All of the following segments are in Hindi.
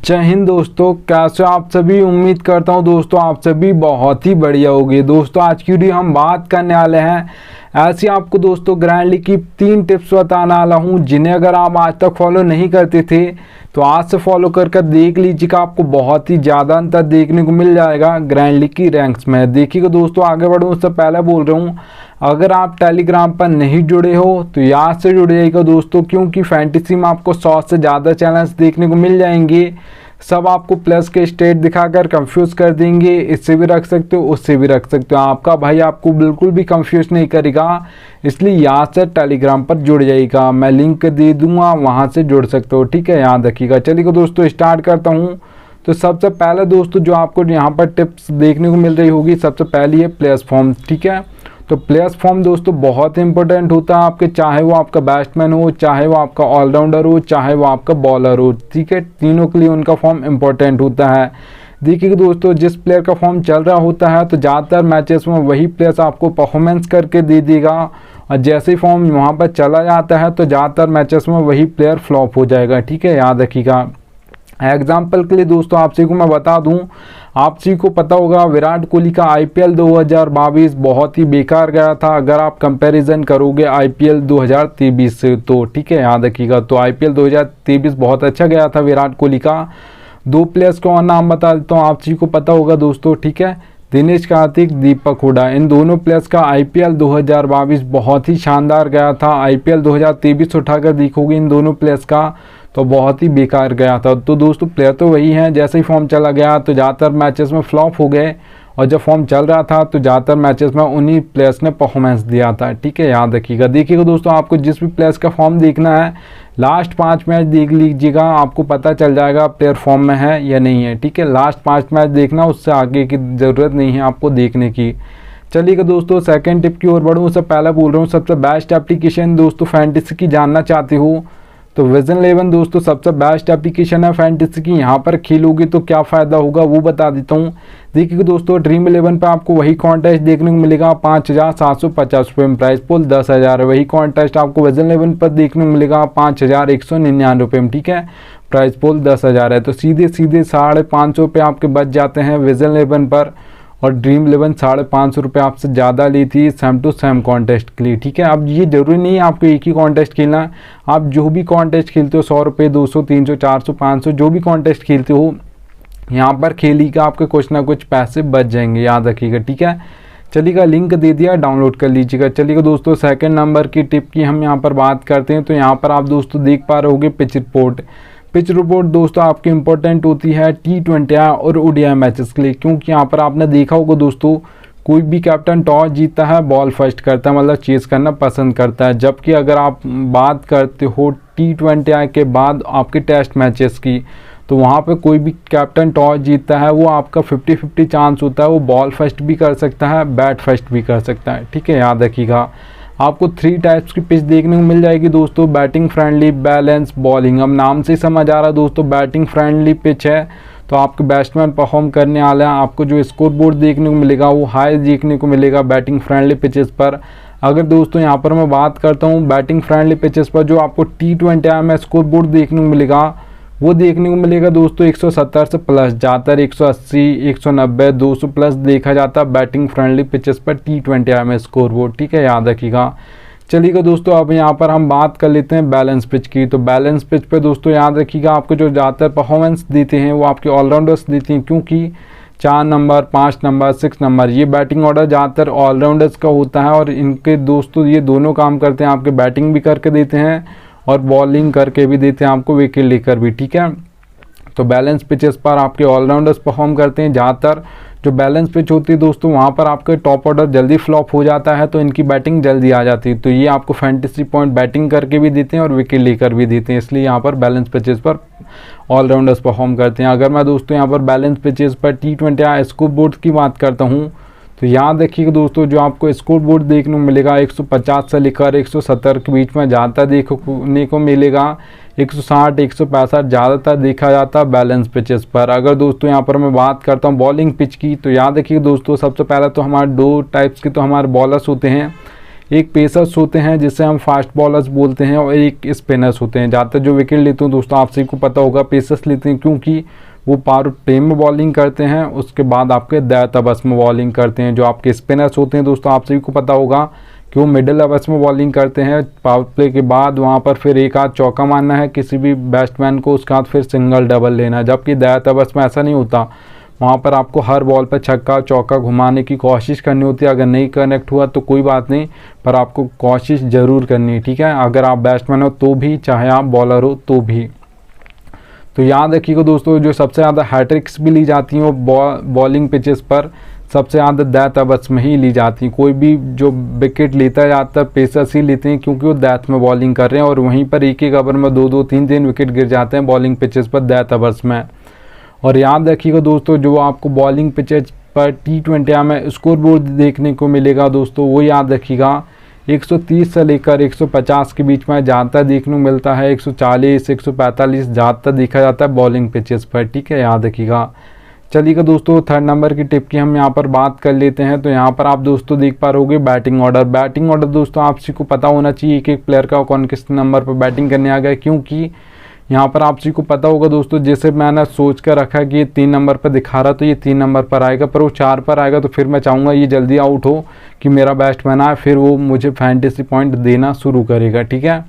जय हिंद दोस्तों, कैसे आप सभी। उम्मीद करता हूं दोस्तों आप सभी बहुत ही बढ़िया होंगे। दोस्तों आज की वीडियो हम बात करने वाले हैं ऐसी आपको दोस्तों ग्रैंड लीग की 3 टिप्स बताने वाला हूं, जिन्हें अगर आप आज तक फॉलो नहीं करते थे तो आज से फॉलो कर देख लीजिएगा। आपको बहुत ही ज़्यादा अंतर देखने को मिल जाएगा ग्रैंड लीग की रैंक्स में। देखिएगा दोस्तों, आगे बढ़ूँ उससे पहले बोल रहा हूँ, अगर आप टेलीग्राम पर नहीं जुड़े हो तो यहाँ से जुड़ जाइएगा दोस्तों, क्योंकि फैंटेसी में आपको 100 से ज़्यादा चैलेंज देखने को मिल जाएंगे। सब आपको प्लस के स्टेट दिखाकर कंफ्यूज कर देंगे। इससे भी रख सकते हो, उससे भी रख सकते हो। आपका भाई आपको बिल्कुल भी कंफ्यूज नहीं करेगा, इसलिए यहाँ से टेलीग्राम पर जुड़ जाइएगा। मैं लिंक दे दूंगा, वहाँ से जुड़ सकते हो, ठीक है, याद रखिएगा। चलिए दोस्तों स्टार्ट करता हूँ। तो सबसे पहले दोस्तों जो आपको यहाँ पर टिप्स देखने को मिल रही होगी, सबसे पहली है प्लेयर्स फॉर्म, ठीक है। तो प्लेयर्स फॉर्म दोस्तों बहुत इंपॉर्टेंट होता है आपके, चाहे वो आपका बैट्समैन हो, चाहे वो आपका ऑलराउंडर हो, चाहे वो आपका बॉलर हो, ठीक है। तीनों के लिए उनका फॉर्म इंपॉर्टेंट होता है। देखिए दोस्तों, जिस प्लेयर का फॉर्म चल रहा होता है तो ज़्यादातर मैचेस में वही प्लेयर्स आपको परफॉर्मेंस करके दे देगा, और जैसे ही फॉर्म वहाँ पर चला जाता है तो ज़्यादातर मैचेस में वही प्लेयर फ्लॉप हो जाएगा, ठीक है, याद रखिएगा। एग्जाम्पल के लिए दोस्तों आप सभी को मैं बता दूं, आप सभी को पता होगा विराट कोहली का आईपीएल 2022 बहुत ही बेकार गया था अगर आप कंपैरिजन करोगे आईपीएल 2023 से, तो ठीक है, याद रखिएगा। तो आईपीएल 2023 बहुत अच्छा गया था विराट कोहली का। 2 प्लेयर्स का नाम बता देता हूँ, आप सभी को पता होगा दोस्तों, ठीक है, दिनेश कार्तिक, दीपक हुडा। इन दोनों प्लेयर्स का आईपीएल 2022 बहुत ही शानदार गया था। आईपीएल 2023 उठाकर देखोगे इन दोनों प्लेयर्स का तो बहुत ही बेकार गया था। तो दोस्तों प्लेयर तो वही हैं, जैसे ही फॉर्म चला गया तो ज़्यादातर मैचेस में फ्लॉप हो गए, और जब फॉर्म चल रहा था तो ज़्यादातर मैचेस में उन्हीं प्लेयर्स ने परफॉर्मेंस दिया था, ठीक है, याद रखिएगा। देखिएगा दोस्तों, आपको जिस भी प्लेयर्स का फॉर्म देखना है लास्ट 5 मैच देख लीजिएगा, आपको पता चल जाएगा प्लेयर फॉर्म में है या नहीं है, ठीक है। लास्ट 5 मैच देखना, उससे आगे की ज़रूरत नहीं है आपको देखने की। चलिएगा दोस्तों सेकंड टिप की ओर बढ़ूँ, उससे पहले बोल रहा हूँ सबसे बेस्ट एप्लीकेशन दोस्तों फैंटेसी की जानना चाहते हो तो विजन 11 दोस्तों सबसे बेस्ट एप्लीकेशन है फैंटेसी की। यहाँ पर खेलोगे तो क्या फ़ायदा होगा वो बता देता हूँ। देखिए दोस्तों, ड्रीम 11 पे आपको वही कॉन्टेस्ट देखने को मिलेगा, 5750 रुपये में, प्राइस पोल 10,000 है। वही कॉन्टेस्ट आपको विजन 11 पर देखने को मिलेगा 5199 रुपये में, ठीक है, प्राइस पोल 10,000 है। तो सीधे 550 रुपये आपके बच जाते हैं विजन 11 पर, और ड्रीम 11 550 रुपये आपसे ज़्यादा ली थी सेम टू सेम कॉन्टेस्ट के लिए, ठीक है। अब ये ज़रूरी नहीं है आपको एक ही कॉन्टेस्ट खेलना है, आप जो भी कॉन्टेस्ट खेलते हो 100 रुपये, 200, 300, 400, 500 जो भी कॉन्टेस्ट खेलते हो यहाँ पर खेलिएगा, आपके कुछ ना कुछ पैसे बच जाएंगे, याद रखिएगा, ठीक है। चलिएगा लिंक दे दिया, डाउनलोड कर लीजिएगा। चलिएगा दोस्तों सेकंड नंबर की टिप की हम यहाँ पर बात करते हैं। तो यहाँ पर आप दोस्तों देख पा रहे होगे पिच रिपोर्ट। पिच रिपोर्ट दोस्तों आपकी इंपॉर्टेंट होती है T20 और ओडीआई मैचेस के लिए, क्योंकि यहाँ पर आपने देखा होगा दोस्तों कोई भी कैप्टन टॉस जीतता है बॉल फर्स्ट करता है, मतलब चेस करना पसंद करता है। जबकि अगर आप बात करते हो T20 के बाद आपके टेस्ट मैचेस की, तो वहाँ पे कोई भी कैप्टन टॉस जीतता है वो आपका 50-50 चांस होता है, वो बॉल फर्स्ट भी कर सकता है, बैट फर्स्ट भी कर सकता है, ठीक है, याद रखिएगा। आपको 3 टाइप्स की पिच देखने को मिल जाएगी दोस्तों, बैटिंग फ्रेंडली, बैलेंस, बॉलिंग। अब नाम से समझ आ रहा है दोस्तों बैटिंग फ्रेंडली पिच है तो आपके बैट्समैन परफॉर्म करने वाले हैं, आपको जो स्कोर बोर्ड देखने को मिलेगा वो हाई देखने को मिलेगा बैटिंग फ्रेंडली पिचेस पर। अगर दोस्तों यहाँ पर मैं बात करता हूँ बैटिंग फ्रेंडली पिचेस पर, जो आपको T20 में स्कोर बोर्ड देखने को मिलेगा वो देखने को मिलेगा दोस्तों 170 से प्लस, ज़्यादातर 180, 190, 200 प्लस देखा जाता है बैटिंग फ्रेंडली पिचेस पर T20 में स्कोर बोर्ड, ठीक है, याद रखिएगा। चलिएगा दोस्तों अब यहाँ पर हम बात कर लेते हैं बैलेंस पिच की। तो बैलेंस पिच पे दोस्तों याद रखिएगा, आपको जो ज़्यादातर परफॉर्मेंस देते हैं वो आपके ऑलराउंडर्स देते हैं, क्योंकि 4 नंबर, 5 नंबर, 6 नंबर ये बैटिंग ऑर्डर ज़्यादातर ऑलराउंडर्स का होता है, और इनके दोस्तों ये दोनों काम करते हैं, आपके बैटिंग भी करके देते हैं और बॉलिंग करके भी देते हैं आपको, विकेट लेकर भी, ठीक है। तो बैलेंस पिचेस पर आपके ऑलराउंडर्स परफॉर्म करते हैं। ज़्यादातर जो बैलेंस पिच होती है दोस्तों वहाँ पर आपके टॉप ऑर्डर जल्दी फ्लॉप हो जाता है, तो इनकी बैटिंग जल्दी आ जाती है। तो ये आपको फैंटेसी पॉइंट बैटिंग करके भी देते हैं और विकेट लेकर भी देते हैं, इसलिए यहाँ पर बैलेंस पिचेस पर ऑलराउंडर्स परफॉर्म करते हैं। अगर मैं दोस्तों यहाँ पर बैलेंस पिचेस पर T20 स्कोर बोर्ड की बात करता हूँ तो याद रखिएगा दोस्तों जो आपको स्कोर बोर्ड देखने को मिलेगा 150 से लेकर 170 के बीच में ज़्यादातर देखने को मिलेगा, 160, 165 ज़्यादातर देखा जाता है बैलेंस पिचेस पर। अगर दोस्तों यहाँ पर मैं बात करता हूँ बॉलिंग पिच की, तो याद रखिए दोस्तों सबसे पहले तो हमारे 2 टाइप्स के तो हमारे बॉलर्स होते हैं, एक पेसर्स होते हैं जिसे हम फास्ट बॉलर्स बोलते हैं और एक स्पिनर्स होते हैं। ज़्यादातर जो विकेट लेते हैं दोस्तों आप सभी को पता होगा पेसर्स लेते हैं, क्योंकि वो पावर प्ले में बॉलिंग करते हैं, उसके बाद आपके दाएं अवर्स में बॉलिंग करते हैं। जो आपके स्पिनर्स होते हैं दोस्तों आप सभी को पता होगा कि वो मिडिल अवर्स में बॉलिंग करते हैं। पावर प्ले के बाद वहाँ पर फिर एक आध चौका मारना है किसी भी बैट्समैन को, उसके बाद फिर सिंगल डबल लेना है। जबकि दाएं अवर्स में ऐसा नहीं होता, वहाँ पर आपको हर बॉल पर छक्का चौका घुमाने की कोशिश करनी होती है। अगर नहीं कनेक्ट हुआ तो कोई बात नहीं, पर आपको कोशिश ज़रूर करनी है, ठीक है, अगर आप बैट्समैन हो तो भी, चाहे आप बॉलर हो तो भी। तो याद रखिएगा दोस्तों, जो सबसे ज़्यादा हैट्रिक्स भी ली जाती हैं वो बॉलिंग पिचेस पर सबसे ज़्यादा दाएं अवर्स में ही ली जाती हैं। कोई भी जो विकेट लेता है ज़्यादातर पेसर्स ही लेते हैं, क्योंकि वो दाएं में बॉलिंग कर रहे हैं और वहीं पर एक एक ओवर में 2-2 3-3 विकेट गिर जाते हैं बॉलिंग पिचेस पर दाएं अवर्स में। और याद रखिएगा दोस्तों, जो आपको बॉलिंग पिचेज पर T20 में स्कोर बोर्ड देखने को मिलेगा दोस्तों, वो याद रखिएगा 130 से लेकर 150 के बीच में ज़्यादातर देखने को मिलता है। 140 145 ज़्यादातर देखा जाता है बॉलिंग पिचेस पर, ठीक है, याद रखिएगा। चलिएगा दोस्तों, थर्ड नंबर की टिप की हम यहाँ पर बात कर लेते हैं। तो यहाँ पर आप दोस्तों देख पा रहोगे बैटिंग ऑर्डर। बैटिंग ऑर्डर दोस्तों आप सभी को पता होना चाहिए एक एक प्लेयर का कौन किस नंबर पर बैटिंग करने आ गया, क्योंकि यहाँ पर आप सभी को पता होगा दोस्तों, जैसे मैंने सोच कर रखा कि ये 3 नंबर पर दिखा रहा तो ये 3 नंबर पर आएगा, पर वो 4 पर आएगा, तो फिर मैं चाहूँगा ये जल्दी आउट हो कि मेरा बैट्समैन आए, फिर वो मुझे फैंटेसी पॉइंट देना शुरू करेगा, ठीक है।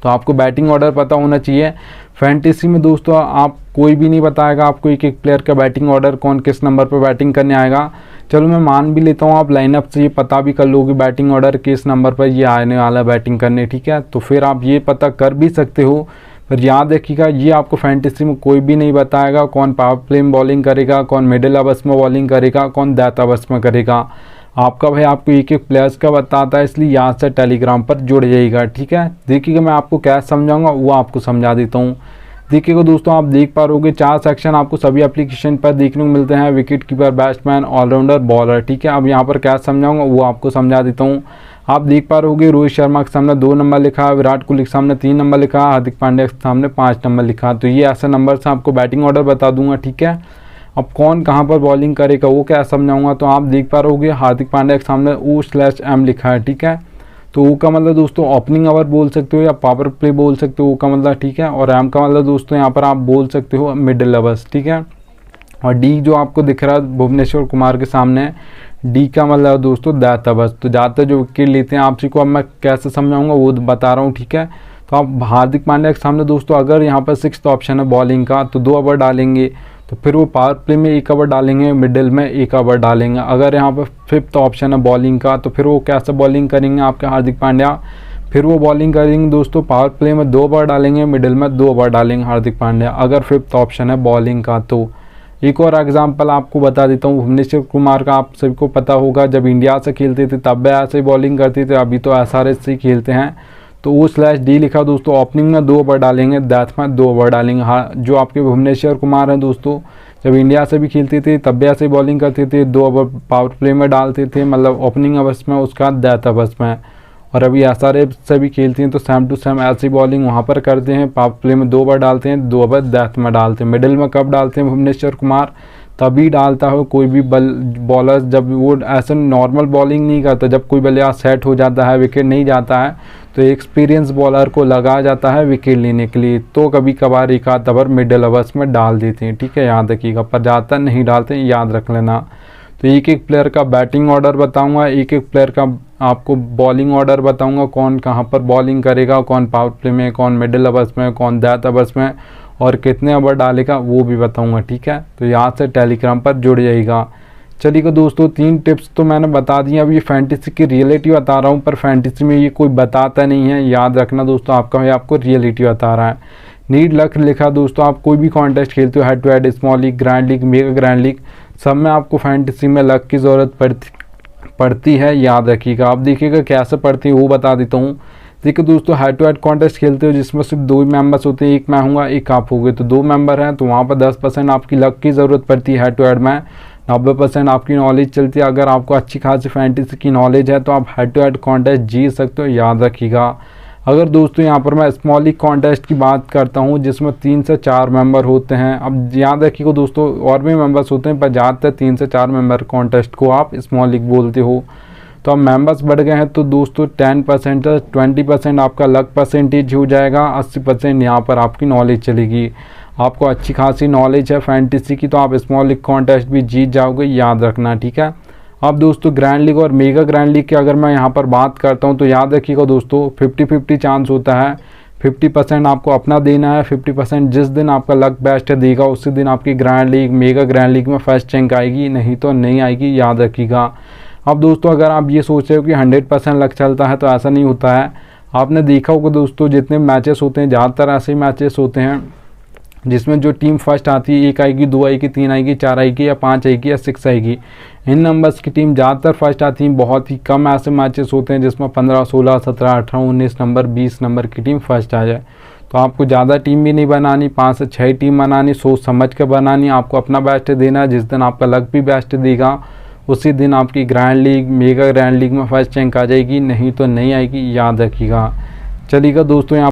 तो आपको बैटिंग ऑर्डर पता होना चाहिए। फैंटेसी में दोस्तों आप कोई भी नहीं बताएगा आपको एक एक प्लेयर का बैटिंग ऑर्डर कौन किस नंबर पर बैटिंग करने आएगा। चलो मैं मान भी लेता हूँ आप लाइनअप से ये पता भी कर लोगे बैटिंग ऑर्डर किस नंबर पर ये आने वाला बैटिंग करने, ठीक है, तो फिर आप ये पता कर भी सकते हो। पर याद रखिएगा ये आपको फैंटेसी में कोई भी नहीं बताएगा कौन पावर प्ले में बॉलिंग करेगा, कौन मिडिल ओवर्स में बॉलिंग करेगा, कौन दाएं ओवर्स में करेगा। आपका भाई आपको एक एक प्लेयर्स का बताता है, इसलिए यहाँ से टेलीग्राम पर जुड़ जाइएगा, ठीक है। देखिएगा मैं आपको क्या समझाऊंगा वो आपको समझा देता हूँ। देखिएगा दोस्तों, आप देख पा रहोगे 4 सेक्शन आपको सभी एप्लीकेशन पर देखने को मिलते हैं, wicket keeper, batsman, allrounder, bowler, ठीक है। अब यहाँ पर क्या समझाऊंगा वो आपको समझा देता हूँ। आप देख पा रहोगे रोहित शर्मा के सामने 2 नंबर लिखा है, विराट कोहली के सामने 3 नंबर लिखा, हार्दिक पांड्या के सामने 5 नंबर लिखा। तो ये ऐसे नंबर से आपको बैटिंग ऑर्डर बता दूंगा, ठीक है। अब कौन कहाँ पर बॉलिंग करेगा वो क्या समझाऊंगा। तो आप देख पा रहोगे हार्दिक पांड्या के सामने O/M लिखा है, ठीक है। तो O का मतलब दोस्तों ओपनिंग ओवर बोल सकते हो या पावर प्ले बोल सकते हो, O का मतलब, ठीक है। और M का मतलब दोस्तों यहाँ पर आप बोल सकते हो मिडिल ओवर्स, ठीक है। और D जो आपको दिख रहा है भुवनेश्वर कुमार के सामने, D का मतलब दोस्तों दाएं ओवर्स। तो ज़्यादातर जो विकेट लेते हैं आप को अब मैं कैसे समझाऊंगा वो बता रहा हूँ, ठीक है। तो आप हार्दिक पांड्या के सामने दोस्तों अगर यहाँ पर 6th ऑप्शन है बॉलिंग का तो 2 ओवर डालेंगे, तो फिर वो पावर प्ले में 1 ओवर डालेंगे, मिडिल में 1 ओवर डालेंगे। अगर यहाँ पर 5th ऑप्शन है बॉलिंग का तो फिर वो कैसे बॉलिंग करेंगे आपके हार्दिक पांड्या, फिर वो बॉलिंग करेंगे दोस्तों पावर प्ले में 2 ओवर डालेंगे, मिडिल में 2 ओवर डालेंगे हार्दिक पांड्या, अगर 5th ऑप्शन है बॉलिंग का। तो एक और एग्जांपल आपको बता देता हूँ, भुवनेश्वर कुमार का आप सभी को पता होगा, जब इंडिया से खेलते थे तब भी ऐसे ही बॉलिंग करते थे, अभी तो SRH से ही खेलते हैं। तो O/D लिखा दोस्तों, ओपनिंग में 2 ओवर डालेंगे, डेथ में 2 ओवर डालेंगे। हाँ, जो आपके भुवनेश्वर कुमार हैं दोस्तों, जब इंडिया से भी खेलते थे तब भी ऐसे ही बॉलिंग करते थे, 2 ओवर पावर प्ले में डालते थे, मतलब ओपनिंग ओवर्स में, उसका डेथ ओवर्स में। और अभी SRH से भी खेलते हैं तो सेम टू सेम ऐसी बॉलिंग वहाँ पर करते हैं, पावर प्ले में 2 ओवर डालते हैं, 2 ओवर डेथ में डालते हैं। मिडिल में कब डालते हैं भुवनेश्वर कुमार, तभी डालता हो कोई भी बॉलर, जब वो ऐसे नॉर्मल बॉलिंग नहीं करता, जब कोई बल्लेबाज सेट हो जाता है, विकेट नहीं जाता है, तो एक्सपीरियंस बॉलर को लगाया जाता है विकेट लेने के लिए, तो कभी कभार एक आध ओवर मिडिल ओवर्स में डाल देते हैं, ठीक है, याद रखिएगा, पर ज़्यादातर नहीं डालते हैं, याद रख लेना। तो एक एक प्लेयर का बैटिंग ऑर्डर बताऊंगा, एक एक प्लेयर का आपको बॉलिंग ऑर्डर बताऊंगा, कौन कहाँ पर बॉलिंग करेगा, कौन पावर प्ले में, कौन मिडिल ओवर्स में, कौन डेथ ओवर्स में, और कितने ओवर डालेगा वो भी बताऊंगा, ठीक है। तो यहाँ से टेलीग्राम पर जुड़ जाइएगा। चलिएगा दोस्तों, 3 टिप्स तो मैंने बता दी, अब ये फैंटेसी की रियलिटी बता रहा हूँ, पर फैंटेसी में ये कोई बताता नहीं है, याद रखना दोस्तों, आपका भाई आपको रियलिटी बता रहा है। नीड लक लिखा दोस्तों, आप कोई भी कॉन्टेस्ट खेलते हो, head to head, small league, grand league, mega grand league, सब में आपको फैंटेसी में लक की ज़रूरत पड़ती है, याद रखिएगा। आप देखिएगा कैसे पड़ती है वो बता देता हूँ। देखिए दोस्तों, हेड टू हेड कॉन्टेस्ट खेलते हो जिसमें सिर्फ 2 मेंबर्स होते हैं, एक मैं हूँगा एक आप होगे, तो 2 मेंबर हैं, तो वहाँ पर 10% आपकी लक की ज़रूरत पड़ती है हेड टू हेड में, 90% आपकी नॉलेज चलती है। अगर आपको अच्छी खासी फैंटेसी की नॉलेज है तो आप हेड टू हेड कॉन्टेस्ट जीत सकते हो, याद रखिएगा। अगर दोस्तों यहाँ पर मैं स्मॉल लीग कॉन्टेस्ट की बात करता हूँ जिसमें 3 से 4 मेंबर होते हैं, अब याद रखिएगा दोस्तों और भी मेंबर्स होते हैं, पर ज़्यादातर 3 से 4 मेंबर कॉन्टेस्ट को आप स्मॉल लीग बोलते हो। तो अब मेंबर्स बढ़ गए हैं तो दोस्तों 10% 20% आपका लक परसेंटेज हो जाएगा, 80% यहाँ पर आपकी नॉलेज चलेगी। आपको अच्छी खासी नॉलेज है फैंटेसी की तो आप स्मॉल लीग कॉन्टेस्ट भी जीत जाओगे, याद रखना, ठीक है। अब दोस्तों ग्रैंड लीग और मेगा ग्रैंड लीग की अगर मैं यहाँ पर बात करता हूँ तो याद रखिएगा दोस्तों 50-50 चांस होता है। 50% आपको अपना देना है, 50% जिस दिन आपका लक बेस्ट देगा उसी दिन आपकी grand league mega grand league में फर्स्ट रैंक आएगी, नहीं तो नहीं आएगी, याद रखिएगा। अब दोस्तों अगर आप ये सोच रहे हो कि 100% लक चलता है तो ऐसा नहीं होता है। आपने देखा होगा दोस्तों जितने मैचेस होते हैं ज़्यादातर ऐसे मैचेस होते हैं जिसमें जो टीम फर्स्ट आती है 1 आएगी, 2 आएगी, 3 आएगी, 4 आएगी या 5 आएगी या 6 आएगी, इन नंबर्स की टीम ज़्यादातर फर्स्ट आती है। बहुत ही कम ऐसे मैचेस होते हैं जिसमें 15, 16, 17, 18, 19 नंबर 20 नंबर की टीम फर्स्ट आ जाए। तो आपको ज़्यादा टीम भी नहीं बनानी, 5 से 6 टीम बनानी, सोच समझ कर बनानी। आपको अपना बेस्ट देना है, जिस दिन आपका लक भी बेस्ट देगा उसी दिन आपकी grand league mega grand league में फर्स्ट रैंक आ जाएगी, नहीं तो नहीं आएगी, याद रखिएगा। चलिएगा दोस्तों यहाँ